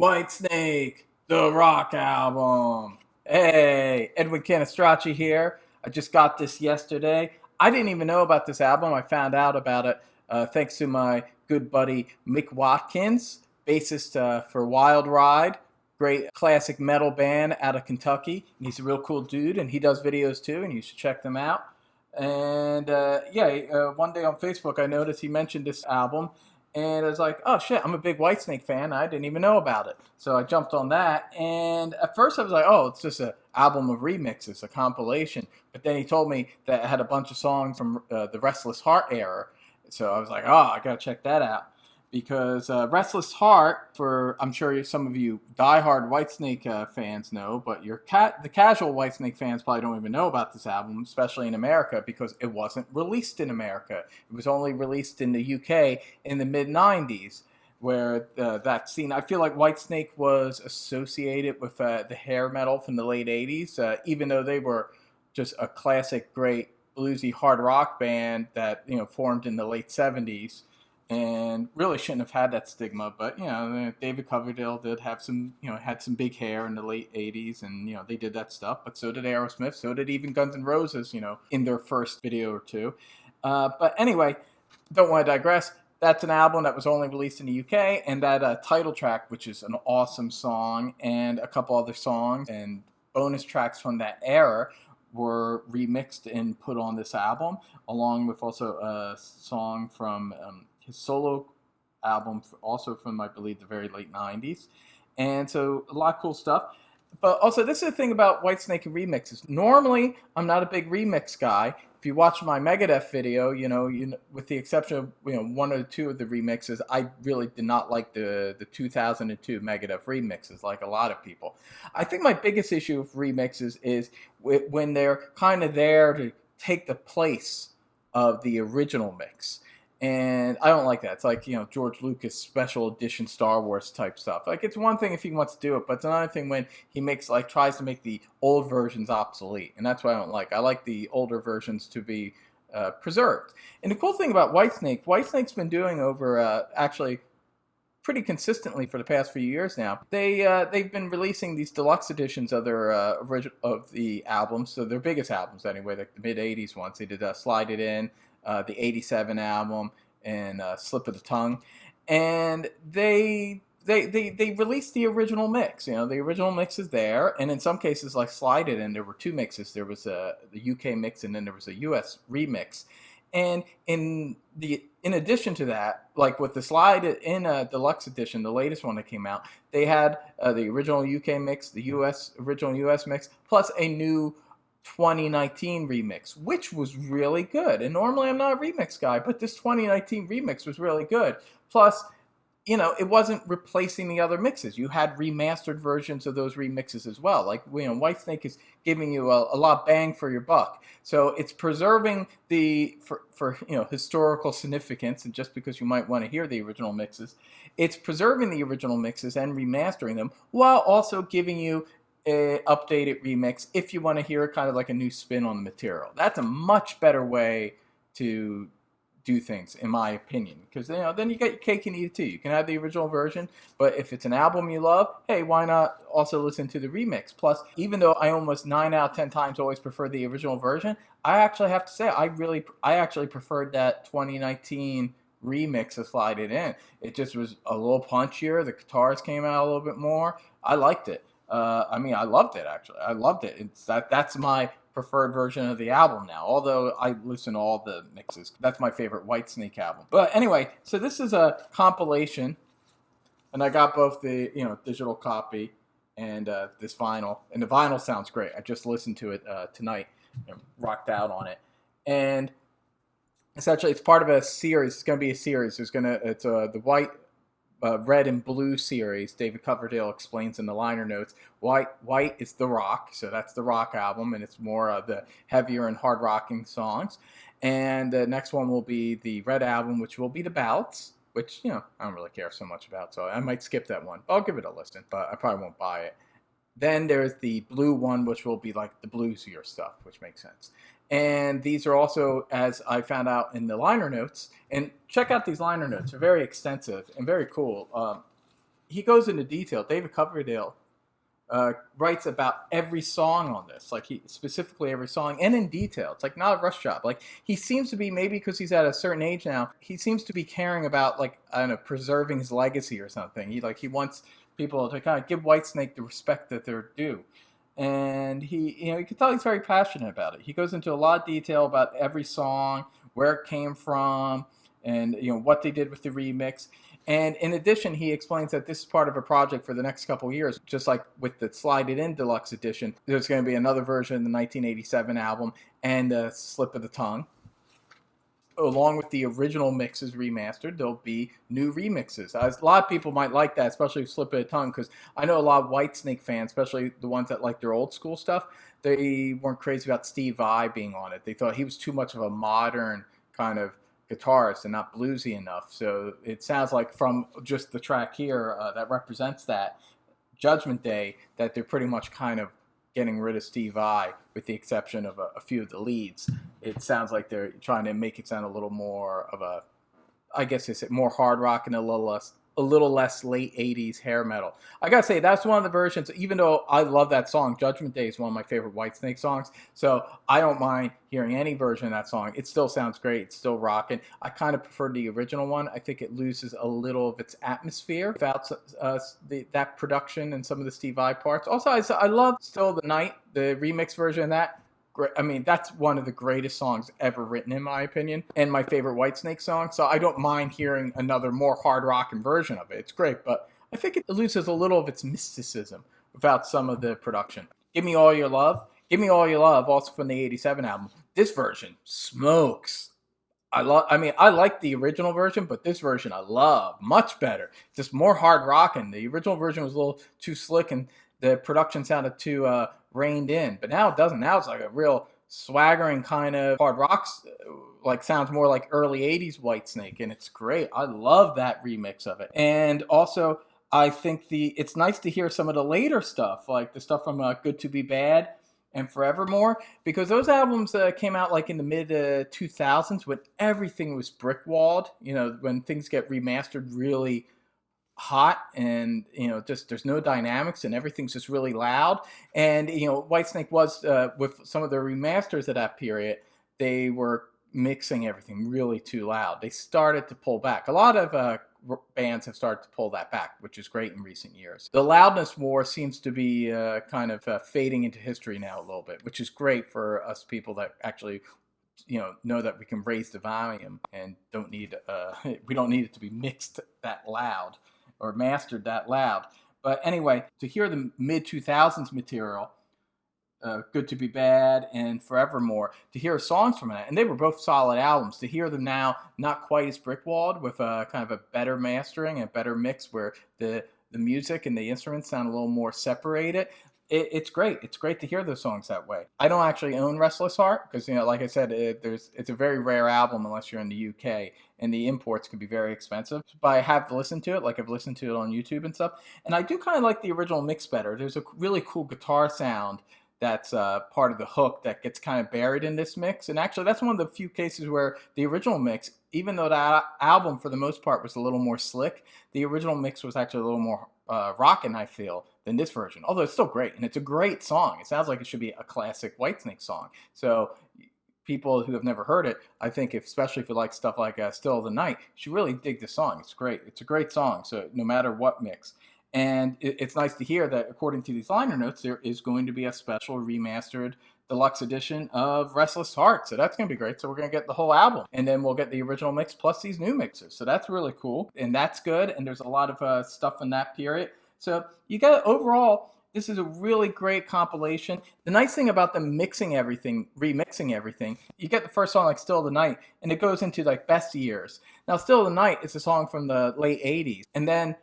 Whitesnake, the rock album. Hey, Edwin Canistracci here. I just got this yesterday. I didn't even know about this album. I found out about it thanks to my good buddy Mick Watkins, bassist for Wild Ride, great classic metal band out of Kentucky. And he's a real cool dude, and he does videos too, and you should check them out. And one day on Facebook, I noticed he mentioned this album, and I was like, oh shit, I'm a big Whitesnake fan. I didn't even know about it. So I jumped on that. And at first I was like, oh, it's just an album of remixes, a compilation. But then he told me that it had a bunch of songs from the Restless Heart era. So I was like, oh, I got to check that out. Because Restless Heart, for I'm sure some of you diehard Whitesnake fans know, but the casual Whitesnake fans probably don't even know about this album, especially in America, because it wasn't released in America. It was only released in the UK in the mid '90s, where that scene. I feel like Whitesnake was associated with the hair metal from the late '80s, even though they were just a classic, great bluesy hard rock band that formed in the late '70s and really shouldn't have had that stigma. But David Coverdale did have some, had some big hair in the late '80s, and they did that stuff. But so did Aerosmith, so did even Guns N' Roses, in their first video or two. But anyway, don't want to digress. That's an album that was only released in the UK, and that title track, which is an awesome song, and a couple other songs and bonus tracks from that era were remixed and put on this album, along with also a song from his solo album, also from, I believe, the very late '90s. And so a lot of cool stuff. But also, this is the thing about Whitesnake and remixes. Normally, I'm not a big remix guy. If you watch my Megadeth video, with the exception of one or two of the remixes, I really did not like the 2002 Megadeth remixes, like a lot of people. I think my biggest issue with remixes is when they're kind of there to take the place of the original mix. And I don't like that. It's like, George Lucas special edition Star Wars type stuff. Like, it's one thing if he wants to do it, but it's another thing when he tries to make the old versions obsolete. And that's what I don't like. I like the older versions to be preserved. And the cool thing about Whitesnake's been doing over actually pretty consistently for the past few years now. They've been releasing these deluxe editions of their of the albums, so their biggest albums anyway, like the mid '80s ones. They did Slide It In, the '87 album, and Slip of the Tongue, and they released the original mix. The original mix is there, and in some cases, like Slide It In, there were two mixes. There was the UK mix, and then there was a US remix. And in addition to that, like with the Slide In deluxe edition, the latest one that came out, they had the original UK mix, the original US mix, plus a new 2019 remix, which was really good. And normally I'm not a remix guy, but this 2019 remix was really good. Plus, it wasn't replacing the other mixes. You had remastered versions of those remixes as well. Like, Whitesnake is giving you a lot bang for your buck. So it's preserving for historical significance, and just because you might want to hear the original mixes, it's preserving the original mixes and remastering them while also giving you a updated remix if you want to hear kind of like a new spin on the material. That's a much better way to do things, in my opinion, because then you get your cake and eat it too. You can have the original version, but if it's an album you love, hey, why not also listen to the remix? Plus, even though I almost 9 out of 10 times always prefer the original version, I actually have to say I actually preferred that 2019 remix of Slide It In. It just was a little punchier. The guitars came out a little bit more. I liked it. I loved it, actually. I loved it. That's my preferred version of the album now, although I listen to all the mixes. That's my favorite Whitesnake album. But anyway, so this is a compilation, and I got both the digital copy and this vinyl, and the vinyl sounds great. I just listened to it tonight and rocked out on it. And essentially, it's part of a series. It's going to be a series. It's the white, red and blue series. David Coverdale explains in the liner notes. White is the rock, so that's the rock album, and it's more of the heavier and hard rocking songs. And the next one will be the red album, which will be the ballads, which I don't really care so much about, so I might skip that one. I'll give it a listen, but I probably won't buy it. Then there's the blue one, which will be like the bluesier stuff, which makes sense. And these are also, as I found out in the liner notes, and check out these liner notes. They're very extensive and very cool. he goes into detail. David Coverdale writes about every song on this, like he specifically every song and in detail. It's like not a rush job. Like he seems to be, maybe because he's at a certain age now, he seems to be caring about, like, I don't know, preserving his legacy or something. He wants people to kind of give Whitesnake the respect that they're due. And you can tell he's very passionate about it. He goes into a lot of detail about every song, where it came from, and what they did with the remix. And in addition, he explains that this is part of a project for the next couple of years. Just like with the Slide It In Deluxe Edition, there's going to be another version of the 1987 album and a Slip of the Tongue. Along with the original mixes remastered, there'll be new remixes. A lot of people might like that, especially Slip of the Tongue, because I know a lot of Whitesnake fans, especially the ones that like their old school stuff, they weren't crazy about Steve Vai being on it. They thought he was too much of a modern kind of guitarist and not bluesy enough. So it sounds like from just the track here that represents that, Judgment Day, that they're pretty much kind of getting rid of Steve Vai, with the exception of a few of the leads. It sounds like they're trying to make it sound a little more of a, I guess it's more hard rock and a little less late 80s hair metal. I gotta say, that's one of the versions, even though I love that song, Judgment Day is one of my favorite Whitesnake songs, so I don't mind hearing any version of that song. It still sounds great, it's still rocking. I kind of prefer the original one. I think it loses a little of its atmosphere without that production and some of the Steve Vai parts. Also, I love Still the Night, the remix version of that. I mean, that's one of the greatest songs ever written, in my opinion, and my favorite Whitesnake song. So I don't mind hearing another more hard rocking version of it. It's great, but I think it loses a little of its mysticism without some of the production. Give Me All Your Love. Give Me All Your Love, also from the 87 album. This version smokes. I like the original version, but this version I love much better. Just more hard rocking. The original version was a little too slick, and the production sounded too reined in. But now it doesn't. Now it's like a real swaggering kind of hard rock, like sounds more like early 80s Whitesnake, and it's great. I love that remix of it. And also, I think it's nice to hear some of the later stuff, like the stuff from Good to Be Bad and Forevermore, because those albums came out like in the mid 2000s when everything was brick walled. When things get remastered really hot, and just there's no dynamics and everything's just really loud. And Whitesnake was with some of the remasters of that period, they were mixing everything really too loud. They started to pull back. A lot of bands have started to pull that back, which is great in recent years. The loudness war seems to be kind of fading into history now a little bit, which is great for us people that actually know that we can raise the volume and don't need we don't need it to be mixed that loud or mastered that loud. But anyway, to hear the mid 2000s material, Good to Be Bad and Forevermore, to hear songs from that, and they were both solid albums, to hear them now not quite as brick-walled, with a kind of a better mastering and a better mix where the music and the instruments sound a little more separated. It's great. It's great to hear those songs that way. I don't actually own Restless Heart because, like I said, it's a very rare album unless you're in the UK, and the imports can be very expensive. But I have listened to it, like I've listened to it on YouTube and stuff, and I do kind of like the original mix better. There's a really cool guitar sound that's part of the hook that gets kind of buried in this mix. And actually, that's one of the few cases where the original mix, even though that album for the most part was a little more slick, the original mix was actually a little more rockin', I feel, than this version. Although it's still great, and it's a great song. It sounds like it should be a classic Whitesnake song. So people who have never heard it, I think, especially if you like stuff like Still of the Night, you should really dig the song. It's great. It's a great song, so no matter what mix. And it's nice to hear that, according to these liner notes, there is going to be a special remastered deluxe edition of Restless Heart. So that's going to be great. So we're going to get the whole album, and then we'll get the original mix plus these new mixes. So that's really cool, and that's good. And there's a lot of stuff in that period. So you got, overall, this is a really great compilation. The nice thing about them remixing everything, you get the first song like Still of the Night, and it goes into like Best Years. Now, Still of the Night is a song from the late 80s, and then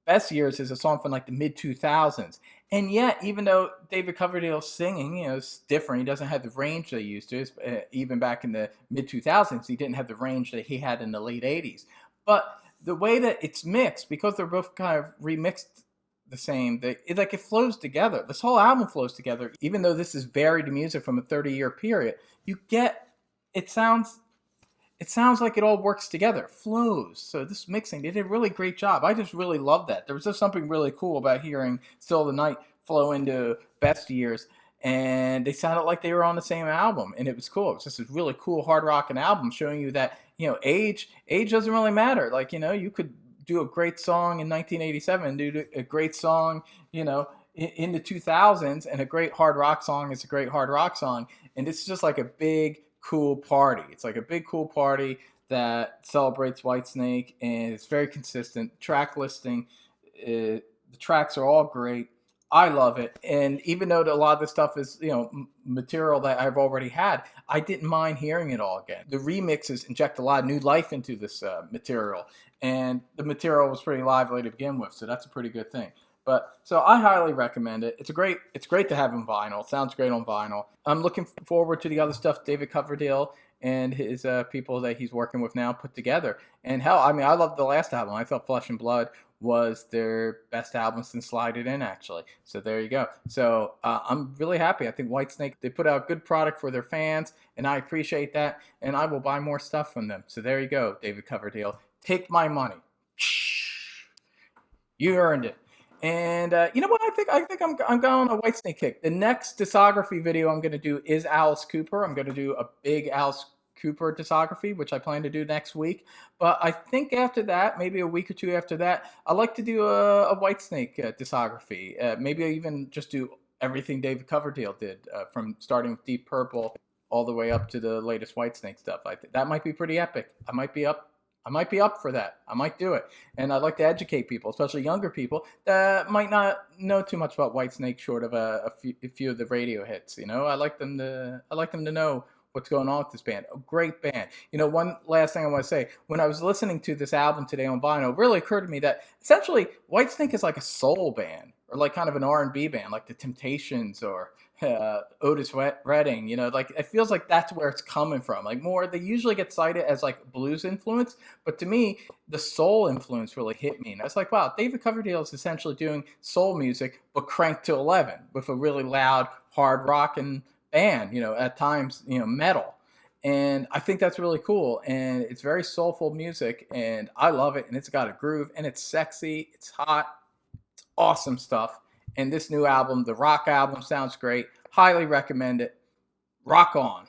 Best Years is a song from like the mid 2000s. And yet, even though David Coverdale's singing, it's different. He doesn't have the range they used to. Even back in the mid 2000s, he didn't have the range that he had in the late 80s. But the way that it's mixed, because they're both kind of remixed the same, it flows together. This whole album flows together. Even though this is varied music from a 30-year period, you get, it sounds it sounds like it all works together, flows. So this mixing, they did a really great job. I just really love that. There was just something really cool about hearing Still the Night flow into Best Years, and they sounded like they were on the same album, and it was cool. It was just a really cool hard rocking album, showing you that age doesn't really matter. Like you could do a great song in 1987, do a great song, in the 2000s, and a great hard rock song is a great hard rock song. And it's just like a big cool party. It's like a big cool party that celebrates Whitesnake, and it's very consistent. Track listing, the tracks are all great. I love it, and even though a lot of this stuff is material that I've already had, I didn't mind hearing it all again. The remixes inject a lot of new life into this material, and the material was pretty lively to begin with, so that's a pretty good thing. But so I highly recommend it. It's great to have on vinyl. It sounds great on vinyl. I'm looking forward to the other stuff David Coverdale and his people that he's working with now put together. And hell, I mean, I loved the last album. I thought Flesh and Blood was their best album since Slide It In, actually. So there you go. So I'm really happy. I think Whitesnake, they put out good product for their fans, and I appreciate that. And I will buy more stuff from them. So there you go, David Coverdale. Take my money. You earned it. And you know what? I'm going on a Whitesnake kick. The next discography video I'm going to do is Alice Cooper. I'm going to do a big Alice Cooper discography, which I plan to do next week. But I think after that, maybe a week or two after that, I'd like to do a Whitesnake discography. Maybe I even just do everything David Coverdale did, from starting with Deep Purple all the way up to the latest Whitesnake stuff. I think that might be pretty epic. I might be up for that. I might do it. And I'd like to educate people, especially younger people that might not know too much about Whitesnake short of a few of the radio hits. I like them to know what's going on with this band. A great band. One last thing I want to say. When I was listening to this album today on vinyl, it really occurred to me that essentially Whitesnake is like a soul band, or like kind of an R&B band, like the Temptations or Otis Redding. Like it feels like that's where it's coming from. Like more, they usually get cited as like blues influence, but to me, the soul influence really hit me. And I was like, wow, David Coverdale is essentially doing soul music, but cranked to 11 with a really loud, hard rocking band. At times, metal. And I think that's really cool. And it's very soulful music, and I love it. And it's got a groove, and it's sexy. It's hot. It's awesome stuff. And this new album, the rock album, sounds great. Highly recommend it. Rock on.